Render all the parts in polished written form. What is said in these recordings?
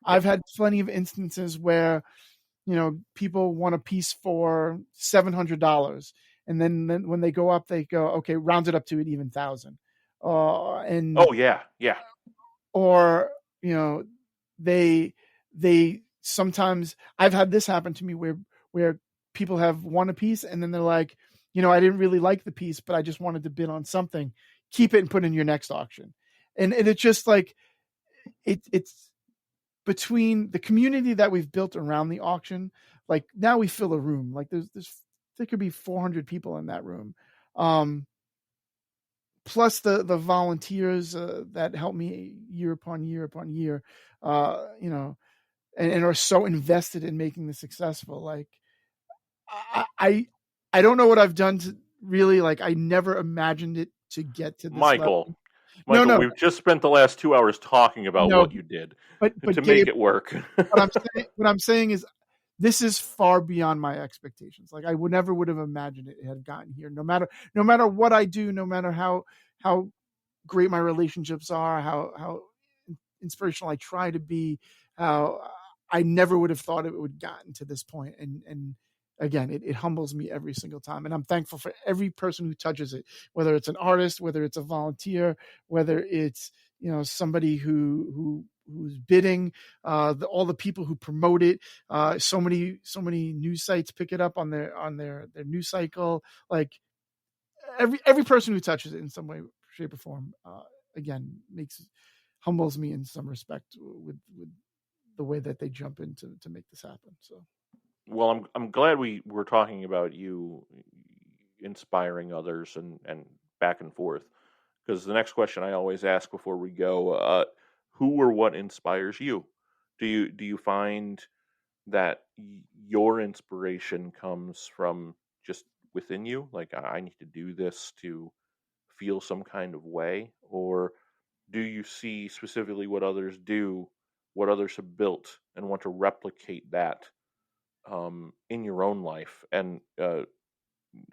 I've had plenty of instances where, people want a piece for $700, and then when they go up, they go, okay, round it up to an even thousand, and Oh yeah, yeah. or they sometimes, I've had this happen to me where people have won a piece, and then they're like, I didn't really like the piece, but I just wanted to bid on something. Keep it and put it in your next auction. And it's just like it's between the community that we've built around the auction. Like now we fill a room. Like there could be 400 people in that room. Plus the volunteers that help me year upon year upon year, and are so invested in making this successful. Like I don't know what I've done to really, like, I never imagined it to get to this level. Michael, No, we've just spent the last 2 hours talking about no, what you did but to Gabe, make it work. what I'm saying is this is far beyond my expectations. Like I would have imagined it had gotten here. No matter what I do, no matter how great my relationships are, how inspirational I try to be, how I never would have thought it would gotten to this point. And again, it humbles me every single time. And I'm thankful for every person who touches it, whether it's an artist, whether it's a volunteer, whether it's, somebody who's bidding, all the people who promote it. So many news sites pick it up on their news cycle. Like every person who touches it in some way, shape, or form, again, humbles me in some respect with the way that they jump in to make this happen. So, Well, I'm glad we were talking about you inspiring others and back and forth, because the next question I always ask before we go, who or what inspires you? Do you find that your inspiration comes from just within you, like I need to do this to feel some kind of way, or do you see specifically what others do, what others have built, and want to replicate that in your own life? And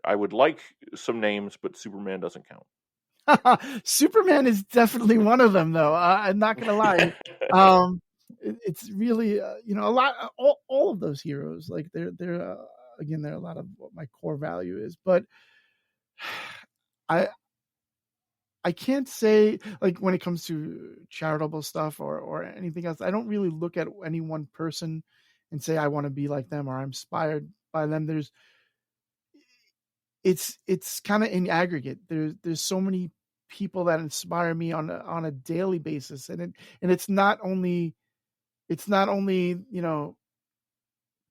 I would like some names, but Superman doesn't count. Superman is definitely one of them, though. I'm not going to lie. It's really, a lot, all of those heroes, like they're again, they're a lot of what my core value is, but I, I can't say, like, when it comes to charitable stuff or anything else, I don't really look at any one person and say I want to be like them or I'm inspired by them. It's kind of in aggregate. There's so many people that inspire me on a daily basis, and it's not only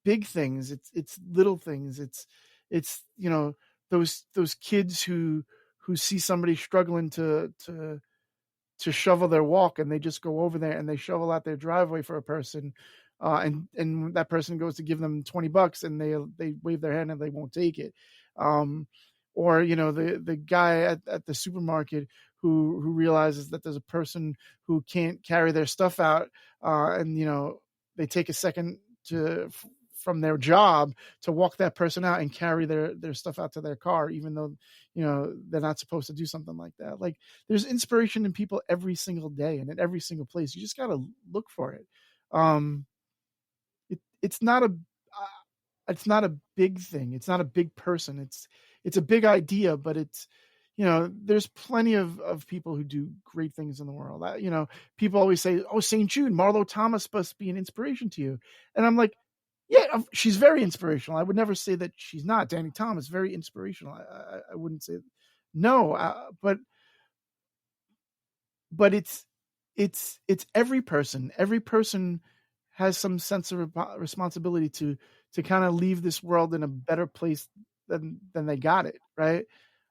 big things. It's little things. It's those kids who see somebody struggling to shovel their walk, and they just go over there and they shovel out their driveway for a person, and that person goes to give them $20 and they wave their hand and they won't take it. Or the guy at the supermarket who realizes that there's a person who can't carry their stuff out, and they take a second from their job to walk that person out and carry their stuff out to their car, even though they're not supposed to do something like that. Like, there's inspiration in people every single day and in every single place. You just got to look for it. It's not a big thing. It's not a big person. It's a big idea, but it's, there's plenty of people who do great things in the world. People always say, "Oh, St. Jude, Marlo Thomas must be an inspiration to you," and I'm like, yeah, she's very inspirational. I would never say that she's not. Danny Thomas, very inspirational. I wouldn't say no, but it's every person. Every person has some sense of responsibility to kind of leave this world in a better place than they got it, right?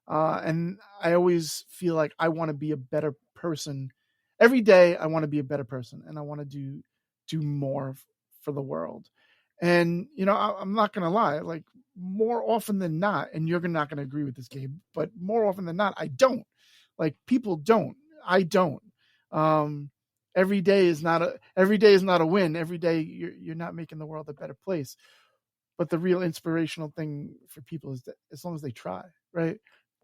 And I always feel like I want to be a better person every day. I want to be a better person, and I want to do more for the world. And I'm not gonna lie, like, more often than not, and you're not gonna agree with this, Gabe, but more often than not, I don't. Like, people don't. I don't. Every day is not a win. Every day you're not making the world a better place. But the real inspirational thing for people is that as long as they try, right?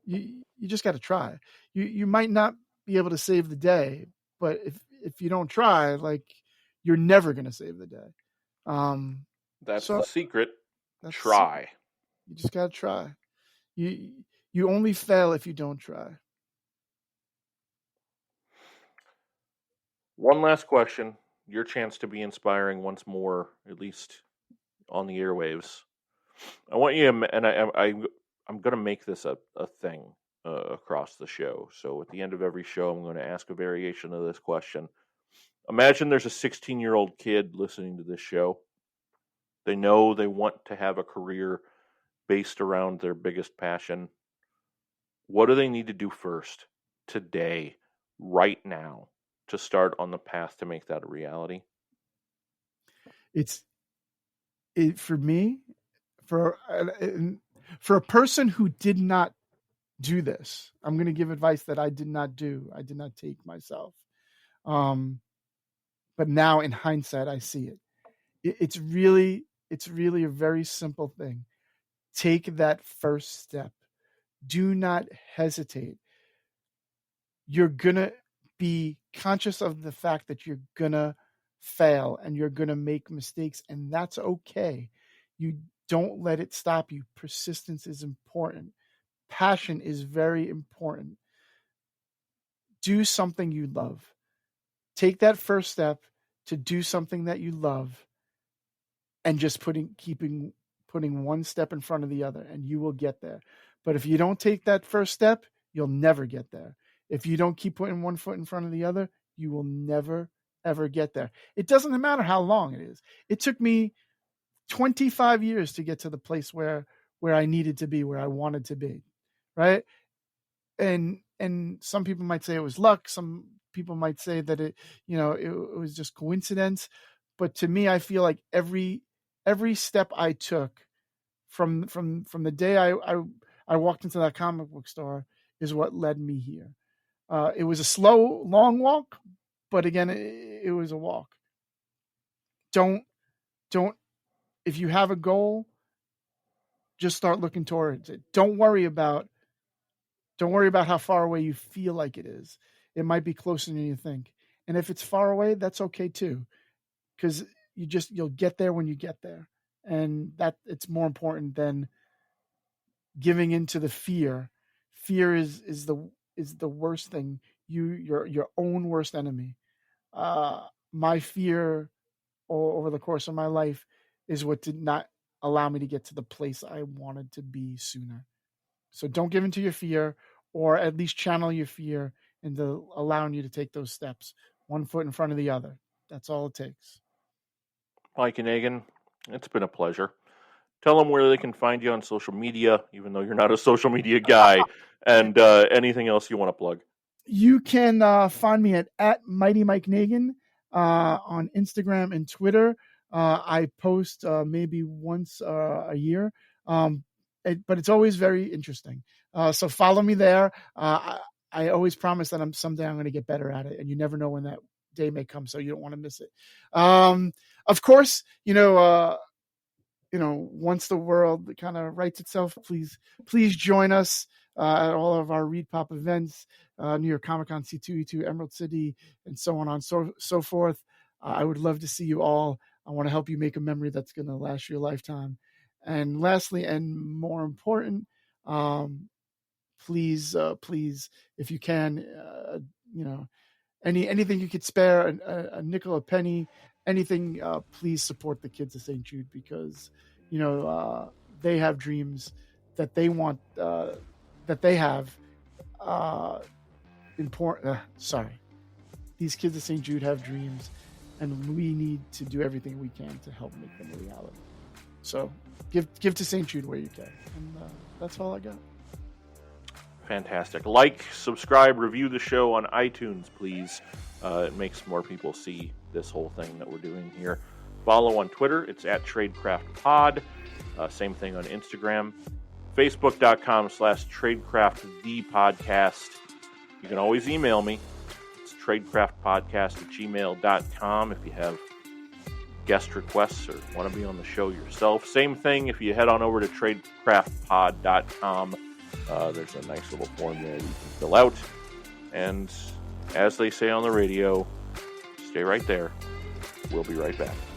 You just got to try. You might not be able to save the day, but if you don't try, like, you're never going to save the day. That's so the secret. that's Try. You just got to try. You only fail if you don't try. One last question. Your chance to be inspiring once more, at least on the airwaves. I want you, and I'm going to make this a thing across the show. So at the end of every show, I'm going to ask a variation of this question. Imagine there's a 16-year-old kid listening to this show. They know they want to have a career based around their biggest passion. What do they need to do first, today, right now, to start on the path to make that a reality? For me, for a person who did not do this, I'm going to give advice that I did not do. I did not take myself. But now in hindsight, I see it. It's really a very simple thing. Take that first step. Do not hesitate. You're going to be conscious of the fact that you're going to fail and you're going to make mistakes, and that's okay. You don't let it stop you. Persistence is important. Passion is very important. Do something you love. Take that first step to do something that you love, and just putting one step in front of the other, and you will get there. But if you don't take that first step, you'll never get there. If you don't keep putting one foot in front of the other, you will never, ever get there. It doesn't matter how long it is. It took me 25 years to get to the place where I needed to be, where I wanted to be, right? And some people might say it was luck. Some people might say that it was just coincidence. But to me, I feel like every step I took from the day I walked into that comic book store is what led me here. It was a slow, long walk, but again, it was a walk. Don't, if you have a goal, just start looking towards it. Don't worry about how far away you feel like it is. It might be closer than you think. And if it's far away, that's okay too. Because you'll get there when you get there. And that it's more important than giving into the fear. Fear is the worst thing. Your own worst enemy. My fear over the course of my life is what did not allow me to get to the place I wanted to be sooner. So don't give into your fear, or at least channel your fear into allowing you to take those steps, one foot in front of the other. That's all it takes. Mike Negin, it's been a pleasure. Tell them where they can find you on social media, even though you're not a social media guy, and anything else you want to plug. You can find me at Mighty Mike Negin on Instagram and Twitter. I post maybe once a year, but it's always very interesting. So follow me there. I always promise that someday I'm going to get better at it, and you never know when that day may come, so you don't want to miss it. Of course, once the world kind of rights itself, please join us at all of our Read Pop events, New York Comic Con, C2E2, Emerald City, and so on so forth. I would love to see you all. I want to help you make a memory that's going to last you a lifetime. And lastly, and more important, please, if you can, anything you could spare, a nickel, a penny, anything, please support the kids of St. Jude, because they have dreams that they want, that they have these kids of St. Jude have dreams, and we need to do everything we can to help make them a reality. So give to St. Jude where you can, and that's all I got. Fantastic. Like, subscribe, review the show on iTunes, please. It makes more people see this whole thing that we're doing here. Follow on Twitter. It's at TradeCraftPod. Same thing on Instagram. Facebook.com/TradeCraftThePodcast. You can always email me. It's TradeCraftPodcast@gmail.com if you have guest requests or want to be on the show yourself. Same thing if you head on over to TradeCraftPod.com. There's a nice little form there you can fill out. And as they say on the radio, stay right there. We'll be right back.